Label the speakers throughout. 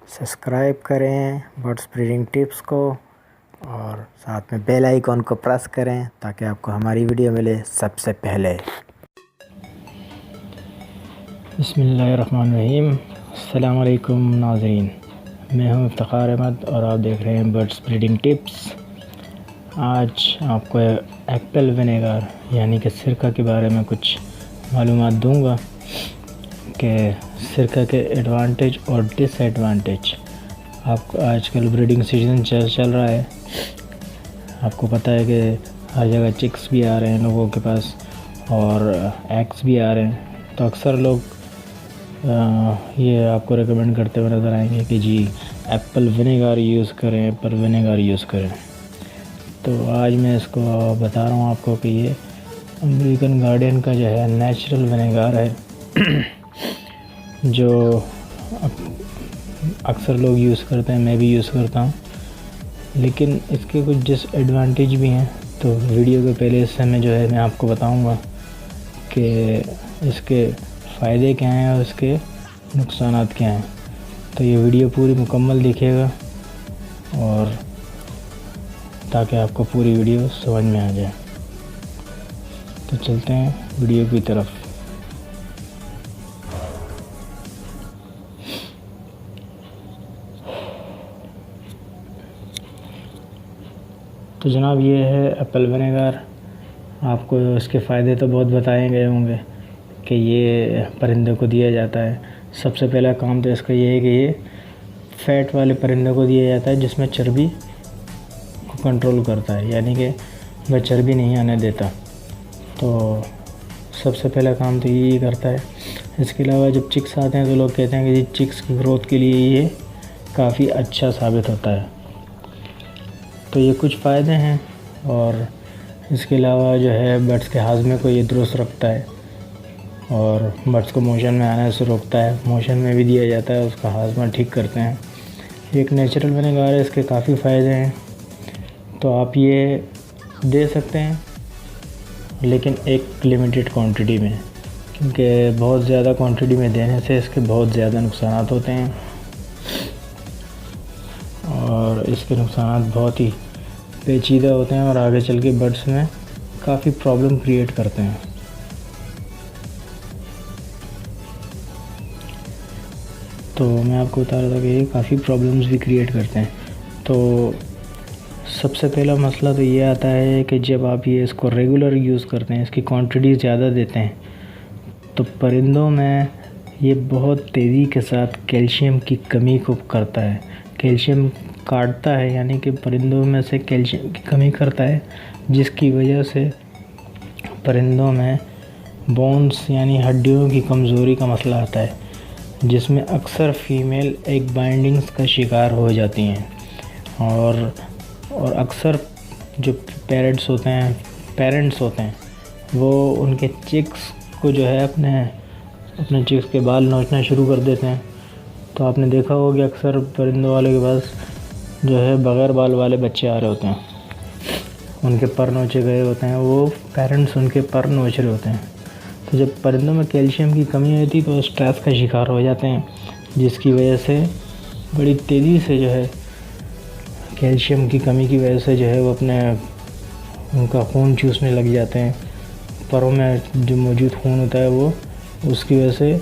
Speaker 1: Subscribe करें birds breeding tips को और साथ में बेल आइकॉन को प्रेस करें ताकि आपको हमारी वीडियो मिले सबसे पहले। बिस्मिल्लाहिर्रहमानिर्रहीम। अस्सलाम वालेकुम नाज़रीन, मैं हूं इफ्तिखार अहमद और आप देख रहे हैं बर्ड्स ब्रीडिंग टिप्स। आज आपको एप्पल विनेगर यानी कि सिरका के बारे में कुछ मालूमात दूंगा कि सिरका के एडवांटेज और डिसएडवांटेज। आपको आजकल ब्रीडिंग सीजन चल रहा है, आपको पता है कि हर जगह चिक्स भी आ रहे हैं लोगों के पास और एग्स भी आ रहे हैं। तो अक्सर लोग ये आपको रेकमेंड करते हुए नज़र आएंगे कि जी एप्पल विनेगर यूज़ करें, एप्पल विनेगर यूज़ करें। तो आज मैं इसको बता रहा हूँ आपको कि ये अमेरिकन गार्डन का जो है नेचुरल विनेगर है जो अक्सर लोग यूज़ करते हैं, मैं भी यूज़ करता हूँ, लेकिन इसके कुछ डिसएडवांटेज भी हैं। तो वीडियो के पहले हिस्से में जो है मैं आपको बताऊंगा कि इसके फ़ायदे क्या हैं और इसके नुकसानात क्या हैं। तो ये वीडियो पूरी मुकम्मल देखिएगा और ताकि आपको पूरी वीडियो समझ में आ जाए। तो चलते हैं वीडियो की तरफ। तो जनाब ये है एप्पल विनेगर। आपको इसके फ़ायदे तो बहुत बताए गए होंगे कि ये परिंदे को दिया जाता है। सबसे पहला काम तो इसका ये है कि ये फ़ैट वाले परिंदे को दिया जाता है जिसमें चर्बी को कंट्रोल करता है, यानी कि वह चर्बी नहीं आने देता। तो सबसे पहला काम तो यही करता है। इसके अलावा जब चिक्स आते हैं तो लोग कहते हैं कि चिक्स की ग्रोथ के लिए ये काफ़ी अच्छा साबित होता है। तो ये कुछ फ़ायदे हैं। और इसके अलावा जो है बर्ड्स के हाजमे को ये दुरुस्त रखता है और बर्ड्स को मोशन में आने से रोकता है। मोशन में भी दिया जाता है, उसका हाजमा ठीक करते हैं। एक नेचुरल विनेगर है, इसके काफ़ी फ़ायदे हैं। तो आप ये दे सकते हैं, लेकिन एक लिमिटेड क्वांटिटी में, क्योंकि बहुत ज़्यादा क्वांटिटी में देने से इसके बहुत ज़्यादा नुकसान होते हैं और इसके नुकसान बहुत ही पेचीदा होते हैं और आगे चल के बर्ड्स में काफ़ी प्रॉब्लम क्रिएट करते हैं। तो मैं आपको बता रहा था कि ये काफ़ी प्रॉब्लम्स भी क्रिएट करते हैं। तो सबसे पहला मसला तो ये आता है कि जब आप ये इसको रेगुलर यूज़ करते हैं, इसकी क्वांटिटी ज़्यादा देते हैं, तो परिंदों में ये बहुत तेज़ी के साथ कैल्शियम की कमी को करता है। कैल्शियम काटता है, यानी कि परिंदों में से कैल्शियम की कमी करता है, जिसकी वजह से परिंदों में बोन्स यानी हड्डियों की कमज़ोरी का मसला आता है, जिसमें अक्सर फ़ीमेल एग बाइंडिंग्स का शिकार हो जाती हैं। और अक्सर जो पेरेंट्स होते हैं वो उनके चिक्स को जो है अपने चिक्स के बाल नोचना शुरू कर देते हैं। तो आपने देखा होगा कि अक्सर परिंदों वाले के पास जो है बग़ैर बाल वाले बच्चे आ रहे होते हैं, उनके पर नोचे गए होते हैं, वो पेरेंट्स उनके पर नोच रहे होते हैं। तो जब परिंदों में कैल्शियम की कमी होती है तो स्ट्रेस का शिकार हो जाते हैं, जिसकी वजह से बड़ी तेज़ी से जो है कैल्शियम की कमी की वजह से जो है वो उनका खून चूसने लग जाते हैं। परों में जो मौजूद खून होता है वो उसकी वजह से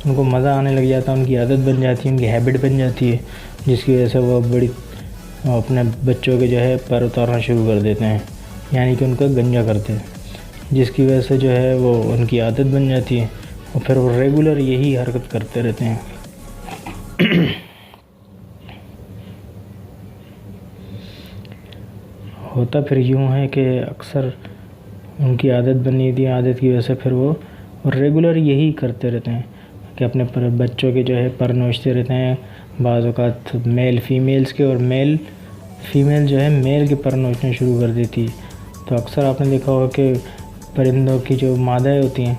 Speaker 1: उनको मज़ा आने लग जाता है, उनकी आदत बन जाती है, उनकी हैबिट बन जाती है, जिसकी वजह से वो अपने बच्चों के जो है पर उतारना शुरू कर देते हैं, यानी कि उनका गंजा करते हैं, जिसकी वजह से जो है वो उनकी आदत बन जाती है और फिर वो रेगुलर यही हरकत करते रहते हैं। होता फिर यूँ है कि अक्सर उनकी आदत बनी थी, आदत की वजह से फिर वो रेगुलर यही करते रहते हैं कि अपने बच्चों के जो है पर नोचते रहते हैं। बाज़ औक़ात मेल फीमेल्स के, और फीमेल जो है मेल के पर नोचना शुरू कर देती है। तो अक्सर आपने देखा होगा कि परिंदों की जो मादाएँ होती हैं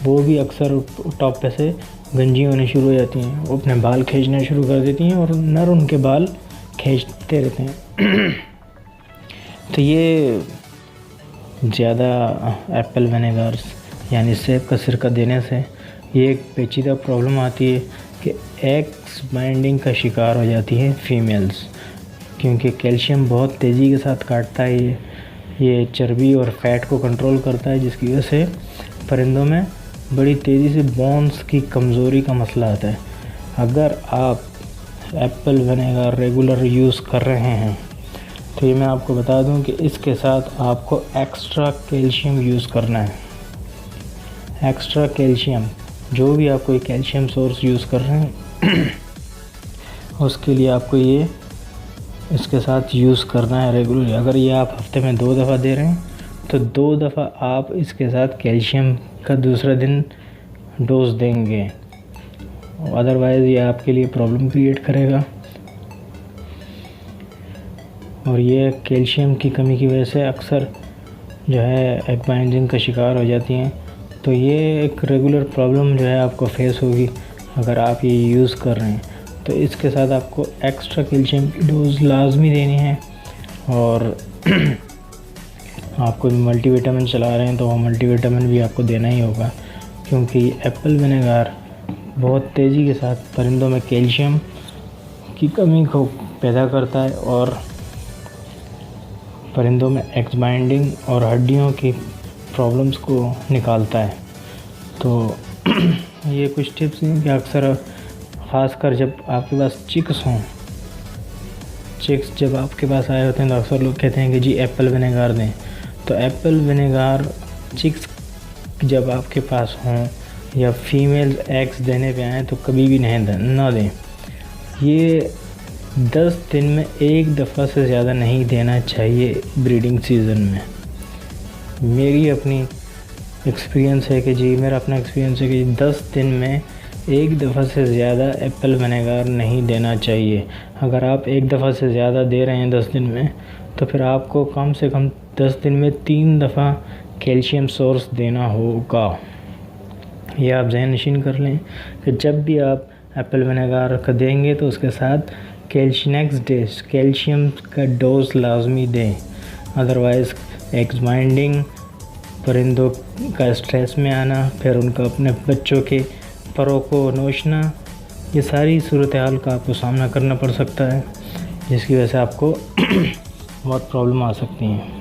Speaker 1: वो भी अक्सर टॉप पे से गंजी होने शुरू हो जाती हैं, वो अपने बाल खींचना शुरू कर देती हैं और नर उनके बाल खींचते रहते हैं। तो ये ज़्यादा एप्पल विनेगर्स यानी सेब का सिरका देने से ये एक पेचीदा प्रॉब्लम आती है कि एक्स बाइंडिंग का शिकार हो जाती हैं फीमेल्स, क्योंकि कैल्शियम बहुत तेज़ी के साथ काटता है। ये चर्बी और फैट को कंट्रोल करता है, जिसकी वजह से परिंदों में बड़ी तेज़ी से बोन्स की कमज़ोरी का मसला आता है। अगर आप एप्पल विनेगर रेगुलर यूज़ कर रहे हैं तो ये मैं आपको बता दूं कि इसके साथ आपको एक्स्ट्रा कैल्शियम यूज़ करना है। एक्स्ट्रा कैल्शियम, जो भी आप कोई कैल्शियम सोर्स यूज़ कर रहे हैं उसके लिए आपको ये इसके साथ यूज़ करना है रेगुलर। अगर ये आप हफ्ते में 2 दफ़ा दे रहे हैं तो 2 दफ़ा आप इसके साथ कैल्शियम का दूसरा दिन डोज देंगे, अदरवाइज़ ये आपके लिए प्रॉब्लम क्रिएट करेगा। और ये कैल्शियम की कमी की वजह से अक्सर जो है एग बाइंडिंग का शिकार हो जाती हैं। तो ये एक रेगुलर प्रॉब्लम जो है आपको फेस होगी अगर आप ये यूज़ कर रहे हैं। तो इसके साथ आपको एक्स्ट्रा कैल्शियम की डोज लाजमी देनी है। और आपको मल्टीविटामिन चला रहे हैं तो वो मल्टीविटामिन भी आपको देना ही होगा, क्योंकि एप्पल विनेगर बहुत तेज़ी के साथ परिंदों में कैल्शियम की कमी को पैदा करता है और परिंदों में एग्स बाइंडिंग और हड्डियों की प्रॉब्लम्स को निकालता है। तो ये कुछ टिप्स हैं कि अक्सर ख़ासकर जब आपके पास चिक्स हों, चिक्स जब आपके पास आए होते हैं तो अक्सर लोग कहते हैं कि जी एप्पल विनेगर दें। तो एप्पल विनेगर चिक्स जब आपके पास हों या फीमेल एग्स देने पे आएँ तो कभी भी ना दें। ये 10 दिन में 1 दफ़ा से ज़्यादा नहीं देना चाहिए ब्रीडिंग सीज़न में। मेरी अपनी एक्सपीरियंस है कि जी मेरा अपना एक्सपीरियंस है कि 10 दिन में 1 दफ़ा से ज़्यादा एप्पल विनेगर नहीं देना चाहिए। अगर आप 1 दफ़ा से ज़्यादा दे रहे हैं 10 दिन में तो फिर आपको कम से कम 10 दिन में 3 दफ़ा कैल्शियम सोर्स देना होगा। ये आप ज़हन नशीन कर लें कि जब भी आप एप्पल विनेगर का देंगे तो उसके साथ कैल्शियम का डोज लाजमी दें, अदरवाइज़ एग्स बाइंडिंग, परिंदों का स्ट्रेस में आना, फिर उनका अपने बच्चों के परों को नोचना, ये सारी सूरत हाल का आपको सामना करना पड़ सकता है, जिसकी वजह से आपको बहुत प्रॉब्लम आ सकती हैं।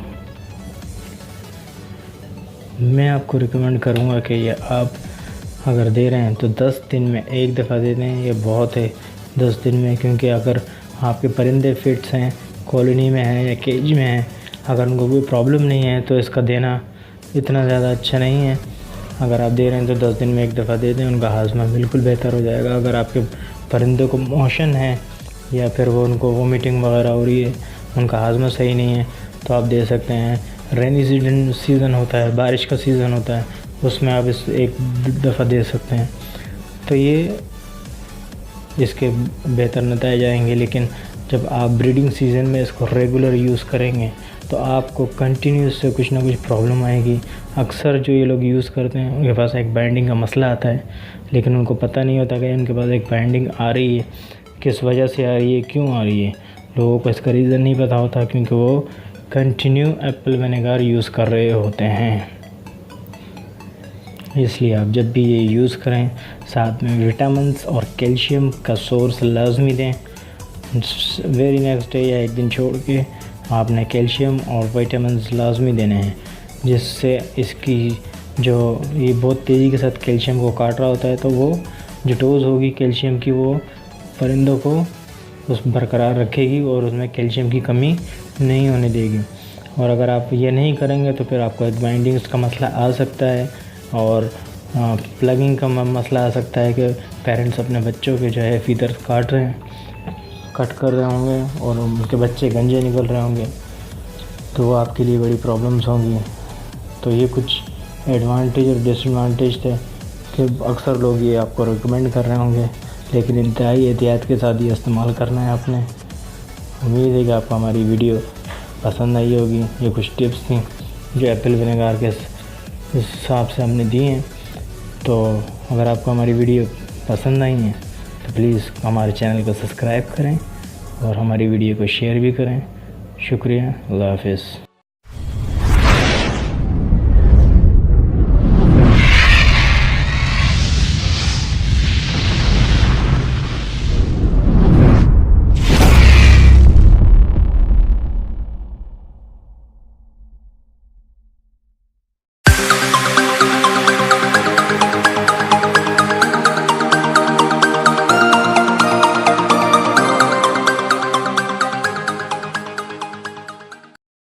Speaker 1: मैं आपको रिकमेंड करूँगा कि ये आप अगर दे रहे हैं तो 10 दिन में 1 दफ़ा दे दें। ये बहुत है 10 दिन में, क्योंकि अगर आपके परिंदे फिट्स हैं, कॉलोनी में हैं या केज में हैं, अगर उनको कोई प्रॉब्लम नहीं है तो इसका देना इतना ज़्यादा अच्छा नहीं है। अगर आप दे रहे हैं तो 10 दिन में 1 दफ़ा दे दें, उनका हाजमा बिल्कुल बेहतर हो जाएगा। अगर आपके परिंदे को मोशन है या फिर वो उनको वोमिटिंग वगैरह हो रही है, उनका हाजमा सही नहीं है, तो आप दे सकते हैं। रेनी सीज़न होता है, बारिश का सीज़न होता है, उसमें आप इस 1 दफ़ा दे सकते हैं। तो ये इसके बेहतर नतीजे आएंगे। लेकिन जब आप ब्रीडिंग सीज़न में इसको रेगुलर यूज़ करेंगे तो आपको कंटिन्यूस से कुछ ना कुछ प्रॉब्लम आएगी। अक्सर जो ये लोग यूज़ करते हैं उनके पास एक बाइंडिंग का मसला आता है, लेकिन उनको पता नहीं होता कि उनके पास एक बाइंडिंग आ रही है, किस वजह से आ रही है, क्यों आ रही है। लोगों को इसका रीज़न नहीं पता होता, क्योंकि वो कंटिन्यू एप्पल विनेगर यूज़ कर रहे होते हैं। इसलिए आप जब भी ये यूज़ करें साथ में विटामिन्स और कैल्शियम का सोर्स लाजमी दें। वेरी नेक्स्ट डे या 1 दिन छोड़ के आपने कैल्शियम और विटामिन्स लाजमी देने हैं, जिससे इसकी जो ये बहुत तेज़ी के साथ कैल्शियम को काट रहा होता है, तो वो जो डोज़ होगी कैल्शियम की वो परिंदों को उस बरकरार रखेगी और उसमें कैल्शियम की कमी नहीं होने देगी। और अगर आप ये नहीं करेंगे तो फिर आपको एग बाइंडिंग्स का मसला आ सकता है और प्लगिंग का मसला आ सकता है कि पेरेंट्स अपने बच्चों के जो है फीदर कट कर रहे होंगे और उनके बच्चे गंजे निकल रहे होंगे, तो वो आपके लिए बड़ी प्रॉब्लम्स होंगी। तो ये कुछ एडवांटेज और डिसएडवांटेज थे कि अक्सर लोग ये आपको रिकमेंड कर रहे होंगे, लेकिन इंतहाई एहतियात के साथ ये इस्तेमाल करना है आपने। उम्मीद है कि आपको हमारी वीडियो पसंद आई होगी। ये कुछ टिप्स थी जो एप्पल विनेगर के हिसाब से हमने दी हैं। तो अगर आपको हमारी वीडियो पसंद आई है तो प्लीज़ हमारे चैनल को सब्सक्राइब करें और हमारी वीडियो को शेयर भी करें। शुक्रिया। अल्लाह हाफ़िज़।